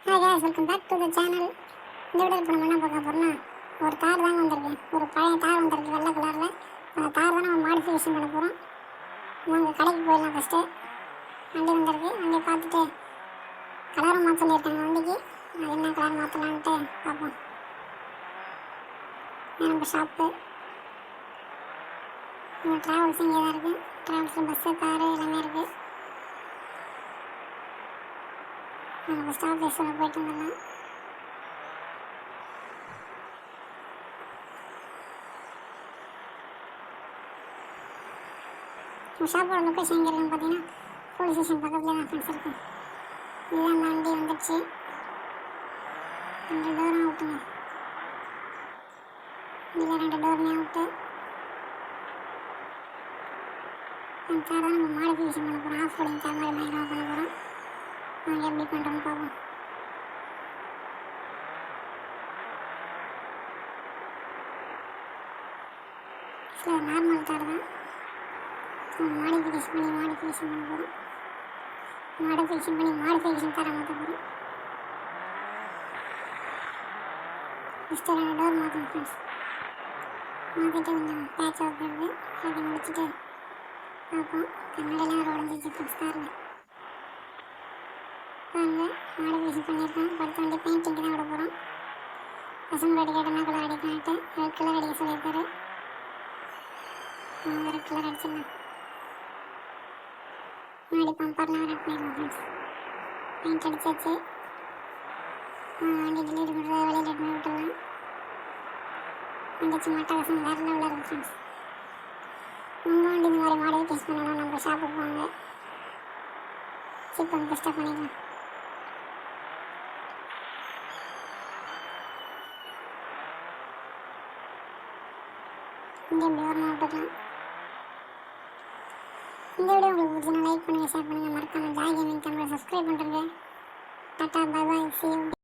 Hi guys, welcome back to the channel. இந்த video இப்போ நம்ம என்ன பார்க்க போகிறோம்னா, ஒரு தார் தாங்க வந்திருக்கு. ஒரு பழைய தார் வந்திருக்கு வெள்ளை கலரில். அந்த தார் தான் நம்ம மாடிஃபிகேஷன் பண்ண போகிறோம். நம்ம கடைக்கு போயிடலாம். ஃபஸ்ட்டு வண்டி வந்திருக்கு. வண்டியை பார்த்துட்டு கலரை மாற்ற சொல்லியிருக்காங்க வண்டிக்கு. அது என்ன கலர் மாற்றலான்ட்டு பார்ப்போம். நம்ம ஷாப்பு நம்ம ட்ராவல்ஸ் இங்கே தான் இருக்குது. ட்ராவல்ஸில் பஸ்ஸு காரு எல்லாமே இருக்குது. நம்ம ஃபஸ்ட் ஆஃபீஸில் போயிட்டு வந்துடலாம். நம்ம ஷாப்போட லொக்கேஷன் எங்கே இருக்குன்னு பார்த்தீங்கன்னா, போலீஸ் ஸ்டேஷன் பக்கத்தில் தான் ஃப்ரெண்ட்ஸ் இருக்கும். இதுதான் அந்த வண்டி வந்துடுச்சு. 2 டோரும் அவுட்டுங்க. இதில் 2 டோருமே அவுட்டு. அந்த காரை தான் நம்ம மாடிஃபிகேஷன் பண்ண போகிறோம். ஆஃப் ரோடிங் கார் மாதிரி பயங்கரமாக பண்ண போகிறோம். நாங்கள் எப்படி பண்ணுறோன்னு பார்ப்போம். நார்மல் கார் தான். மாடிஃபிகேஷன் பண்ணி பண்ண போகிறோம். மாடிஃபிகேஷன் காரை மாற்ற போகிறோம். ஃபஸ்ட்டு 2 டோர் மாற்றணும் ஃப்ரெண்ட்ஸ். மாற்றிட்டு கொஞ்சம் பேட்ச் ஒர்க் இருக்குது. அதை முடிச்சுட்டு பார்ப்போம். கண்ணாடிலாம் ஒரு உடஞ்சிச்சு ஃப்ரெண்ட்ஸ் காரில். பாருங்கள், மாடிஃபிகேஷன் பண்ணியிருக்கோம். படுத்த வண்டி பெயிண்டிங்கு தான் விட போகிறோம். பசங்க ரெடி கேட்டோம்னா கலர் அடிக்கலான்ட்டு ரெட் கலர் அடிக்க சொல்லியிருக்காரு. ரெட் கலர் அடிச்சிடலாம். முன்னாடி பம்பர்லாம் ரெட் பண்ணிடலாம் ஃப்ரெண்ட்ஸ். பெயிண்ட் அடிச்சாச்சு. வண்டி டெலிவரி பண்ணுறத வெளியில் ரெட் பண்ணி விட்டுடலாம். வண்டி சும்மா அட்டகாசம் வேறு லெவலில் இருக்குது ஃப்ரெண்ட்ஸ். உங்கள் வண்டி இந்த மாதிரி மாடிஃபிகேஷன் பண்ணணும், நம்ம ஷாப்புக்கு வாங்க. சீப் அண்ட் பெஸ்ட்டாக பண்ணிடலாம். இங்கே எப்படி வரணும் விட்டுக்கலாம். இந்த வீடியோ உங்களுக்கு பிடிச்சா லைக் பண்ணுங்கள், ஷேர் பண்ணுங்கள். மறக்காமல் ஜாய் கேமிங் சேனலை சப்ஸ்கிரைப் பண்ணுறேங்க. Tata, bye bye, see you.